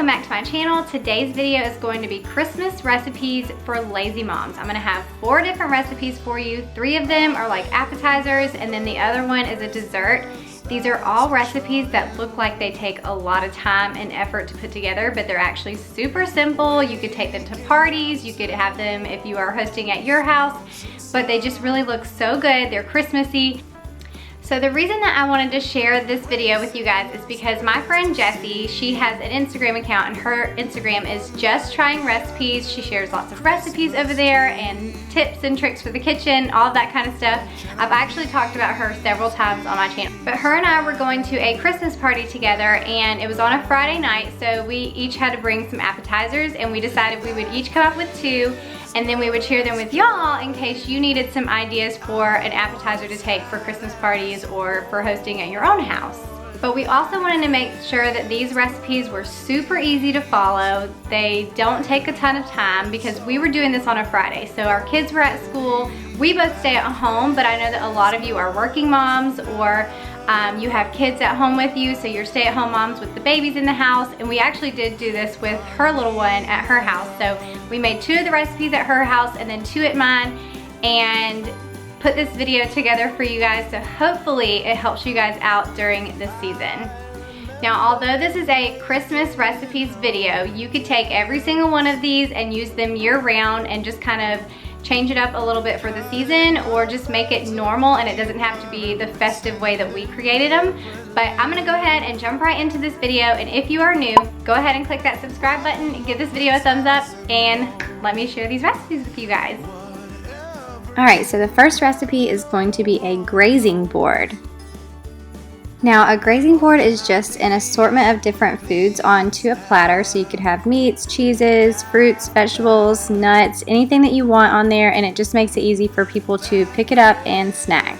welcome back to my channel. Today's video is going to be Christmas recipes for lazy moms. I'm going to have 4 different recipes for you. 3 of them are like appetizers, and then the other one is a dessert. These are all recipes that look like they take a lot of time and effort to put together, but they're actually super simple. You could take them to parties, you could have them if you are hosting at your house, but they just really look so good. They're Christmassy. So the reason that I wanted to share this video with you guys is because my friend Jessie, she has an Instagram account, and her Instagram is Just Trying Recipes. She shares lots of recipes over there and tips and tricks for the kitchen, all of that kind of stuff. I've actually talked about her several times on my channel. But her and I were going to a Christmas party together, and it was on a Friday night, so we each had to bring some appetizers, and we decided we would each come up with 2, and then we would share them with y'all in case you needed some ideas for an appetizer to take for Christmas parties or for hosting at your own house. But we also wanted to make sure that these recipes were super easy to follow. They don't take a ton of time because we were doing this on a Friday. So our kids were at school. We both stay at home, but I know that a lot of you are working moms, or you have kids at home with you, so you're stay-at-home moms with the babies in the house. And we actually did do this with her little one at her house. So we made 2 of the recipes at her house and then 2 at mine, and put this video together for you guys, so hopefully it helps you guys out during this season. Now, although this is a Christmas recipes video, you could take every single one of these and use them year-round and just kind of change it up a little bit for the season, or just make it normal, and it doesn't have to be the festive way that we created them. But I'm gonna go ahead and jump right into this video, and if you are new, go ahead and click that subscribe button and give this video a thumbs up, and let me share these recipes with you guys. Alright, so the first recipe is going to be a grazing board. Now, a grazing board is just an assortment of different foods onto a platter, so you could have meats, cheeses, fruits, vegetables, nuts, anything that you want on there, and it just makes it easy for people to pick it up and snack.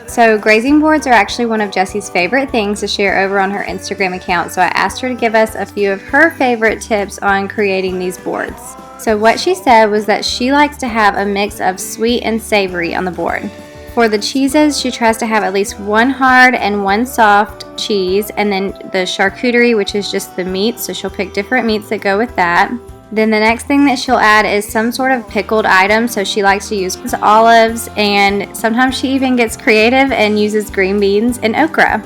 So grazing boards are actually one of Jessie's favorite things to share over on her Instagram account, so I asked her to give us a few of her favorite tips on creating these boards. So what she said was that she likes to have a mix of sweet and savory on the board. For the cheeses, she tries to have at least 1 hard and 1 soft cheese, and then the charcuterie, which is just the meat, so she'll pick different meats that go with that. Then the next thing that she'll add is some sort of pickled item, so she likes to use olives, and sometimes she even gets creative and uses green beans and okra.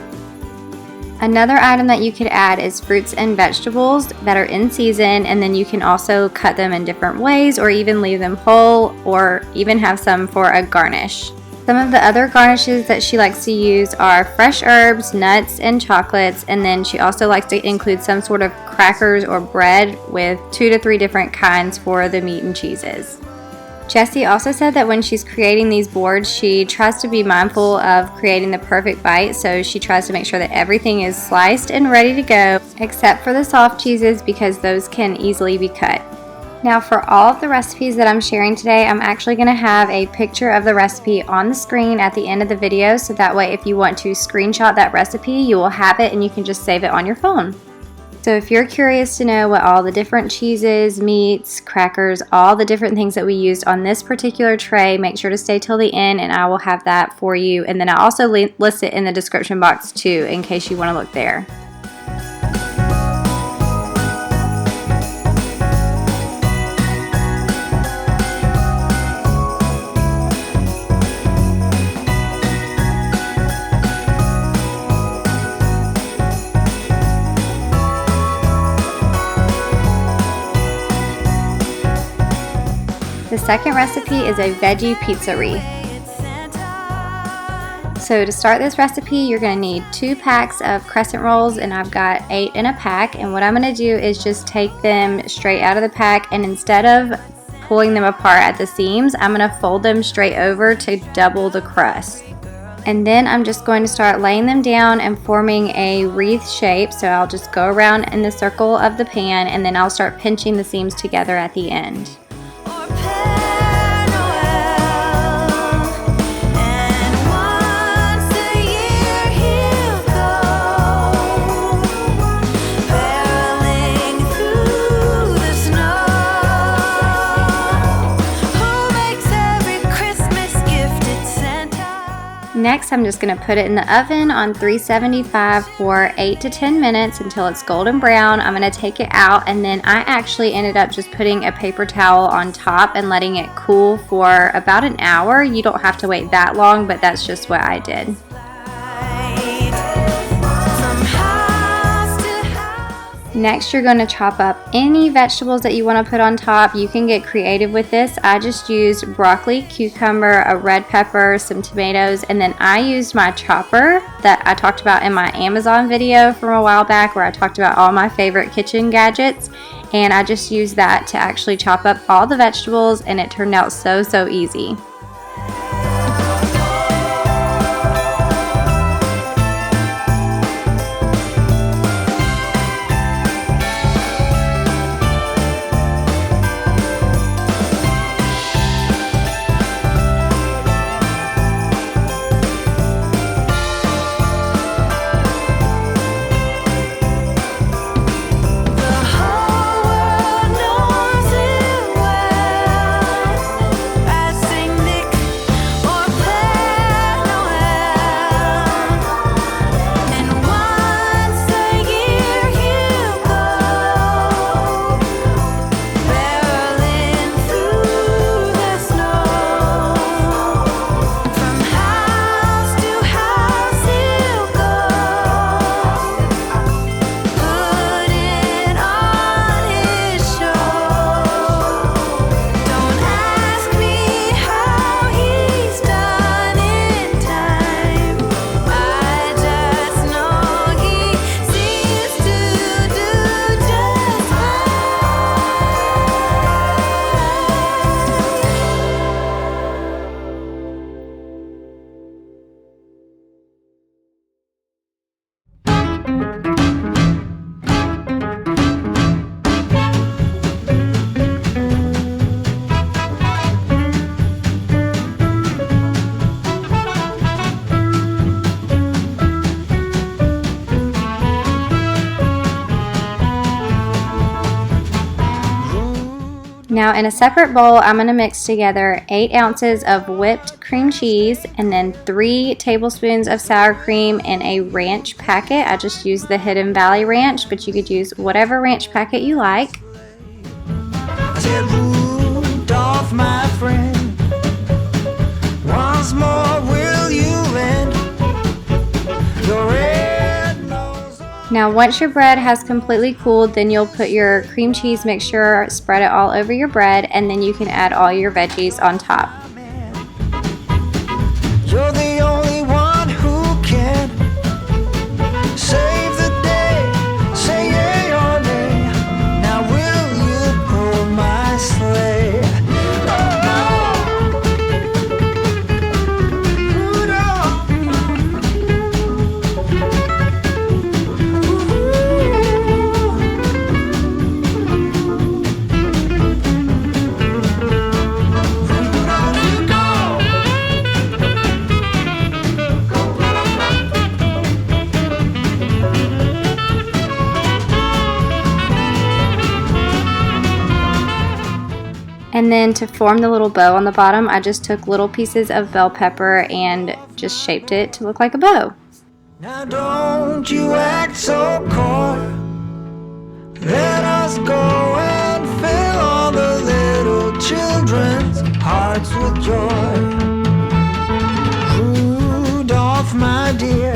Another item that you could add is fruits and vegetables that are in season, and then you can also cut them in different ways, or even leave them whole, or even have some for a garnish. Some of the other garnishes that she likes to use are fresh herbs, nuts, and chocolates, and then she also likes to include some sort of crackers or bread with 2 to 3 different kinds for the meat and cheeses. Jessie also said that when she's creating these boards, she tries to be mindful of creating the perfect bite, so she tries to make sure that everything is sliced and ready to go, except for the soft cheeses, because those can easily be cut. Now, for all of the recipes that I'm sharing today, I'm actually going to have a picture of the recipe on the screen at the end of the video, so that way if you want to screenshot that recipe, you will have it and you can just save it on your phone. So if you're curious to know what all the different cheeses, meats, crackers, all the different things that we used on this particular tray, make sure to stay till the end, and I will have that for you. And then I also list it in the description box too, in case you want to look there. The second recipe is a veggie pizza wreath. So to start this recipe, you're going to need 2 packs of crescent rolls, and I've got 8 in a pack. And what I'm going to do is just take them straight out of the pack, and instead of pulling them apart at the seams, I'm going to fold them straight over to double the crust. And then I'm just going to start laying them down and forming a wreath shape. So I'll just go around in the circle of the pan, and then I'll start pinching the seams together at the end. Next, I'm just going to put it in the oven on 375 for 8 to 10 minutes until it's golden brown. I'm going to take it out, and then I actually ended up just putting a paper towel on top and letting it cool for about an hour. You don't have to wait that long, but that's just what I did. Next, you're going to chop up any vegetables that you want to put on top. You can get creative with this. I just used broccoli, cucumber, a red pepper, some tomatoes, and then I used my chopper that I talked about in my Amazon video from a while back where I talked about all my favorite kitchen gadgets, and I just used that to actually chop up all the vegetables, and it turned out so easy. Now in a separate bowl, I'm going to mix together 8 ounces of whipped cream cheese and then 3 tablespoons of sour cream in a ranch packet. I just used the Hidden Valley Ranch, but you could use whatever ranch packet you like. I said, Rudolph, my friend, once more will you lend your red nose? Now once your bread has completely cooled, then you'll put your cream cheese mixture, spread it all over your bread, and then you can add all your veggies on top. You're the only one who can save the day. Say yea or nay. Now will you pull my sleigh? Oh, Rudolph. And then to form the little bow on the bottom, I just took little pieces of bell pepper and just shaped it to look like a bow. Now don't you act so coy. Let us go and fill all the little children's hearts with joy. Rudolph, my dear,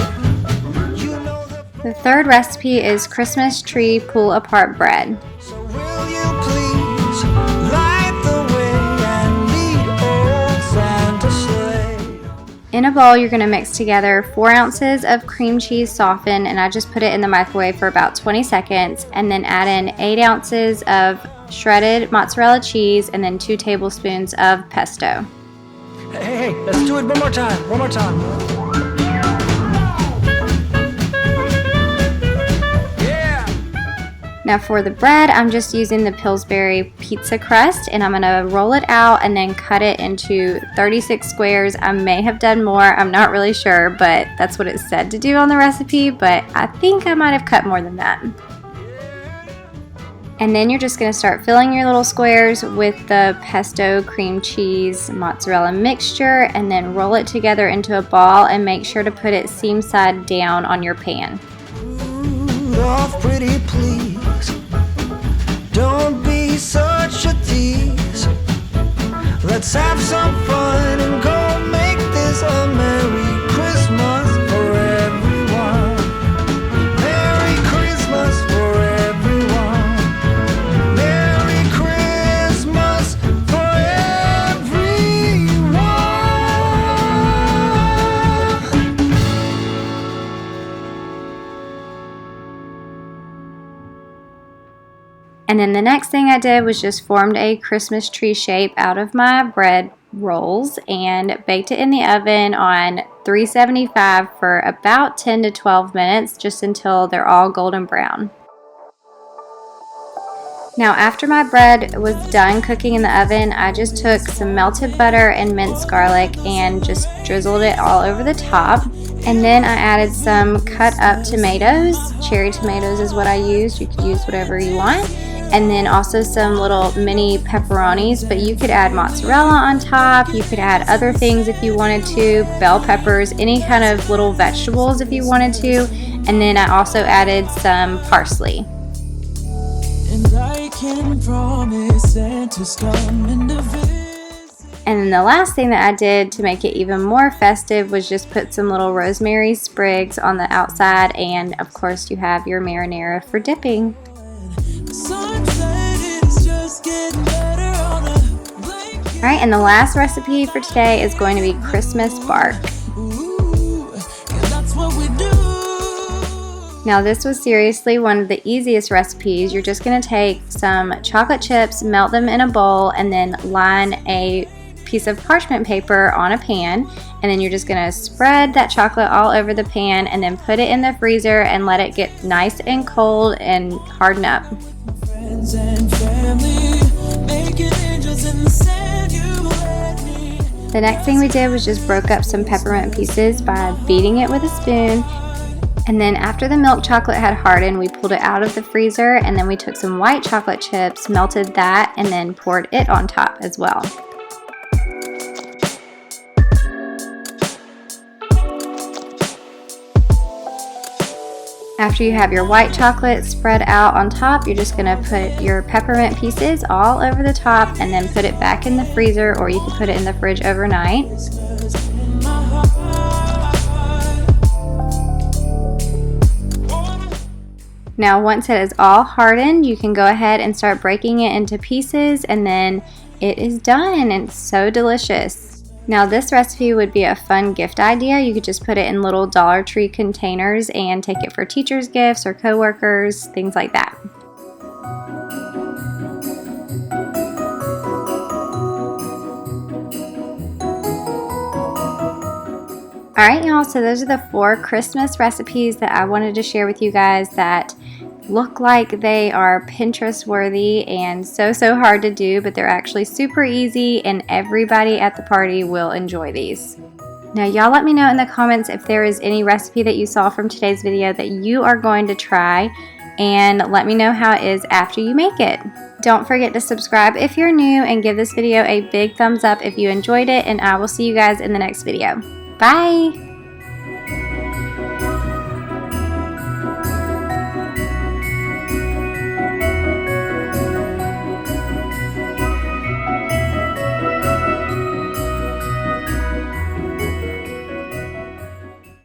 you know The third recipe is Christmas tree pull-apart bread. so will you please light the way and lead old Santa sleigh? In a bowl, you're going to mix together 4 ounces of cream cheese softened, and I just put it in the microwave for about 20 seconds, and then add in 8 ounces of shredded mozzarella cheese and then 2 tablespoons of pesto. Hey, let's do it one more time, one more time. Yeah! Now for the bread, I'm just using the Pillsbury pizza crust, and I'm going to roll it out and then cut it into 36 squares. I may have done more, I'm not really sure, but that's what it said to do on the recipe, but I think I might have cut more than that. And then you're just going to start filling your little squares with the pesto, cream cheese, mozzarella mixture, and then roll it together into a ball and make sure to put it seam side down on your pan. Rudolph, pretty please, don't be such a tease. Let's have some fun and go make this a Merry Christmas for everyone. Merry Christmas for everyone. Merry Christmas for everyone. And then the next thing I did was just formed a Christmas tree shape out of my bread rolls and baked it in the oven on 375 for about 10 to 12 minutes, just until they're all golden brown. Now after my bread was done cooking in the oven, I just took some melted butter and minced garlic and just drizzled it all over the top. And then I added some cut up tomatoes. Cherry tomatoes is what I used. You could use whatever you want. And then also some little mini pepperonis, but you could add mozzarella on top. You could add other things if you wanted to, bell peppers, any kind of little vegetables if you wanted to. And then I also added some parsley. And I can promise Santa's coming to visit. And then the last thing that I did to make it even more festive was just put some little rosemary sprigs on the outside, and of course you have your marinara for dipping. Alright, and the last recipe for today is going to be Christmas bark. Now this was seriously one of the easiest recipes. You're just going to take some chocolate chips, melt them in a bowl, and then line a piece of parchment paper on a pan, and then you're just going to spread that chocolate all over the pan and then put it in the freezer and let it get nice and cold and harden up. The next thing we did was just broke up some peppermint pieces by beating it with a spoon. And then after the milk chocolate had hardened, we pulled it out of the freezer, and then we took some white chocolate chips, melted that, and then poured it on top as well. After you have your white chocolate spread out on top, you're just going to put your peppermint pieces all over the top and then put it back in the freezer, or you can put it in the fridge overnight. Now once it is all hardened, you can go ahead and start breaking it into pieces, and then it is done, and it's so delicious. Now this recipe would be a fun gift idea. You could just put it in little Dollar Tree containers and take it for teachers' gifts or coworkers, things like that. Alright y'all, so those are the 4 Christmas recipes that I wanted to share with you guys that look like they are Pinterest worthy and so hard to do, but they're actually super easy and everybody at the party will enjoy these. Now y'all let me know in the comments if there is any recipe that you saw from today's video that you are going to try, and let me know how it is after you make it. Don't forget to subscribe if you're new and give this video a big thumbs up if you enjoyed it, and I will see you guys in the next video. Bye!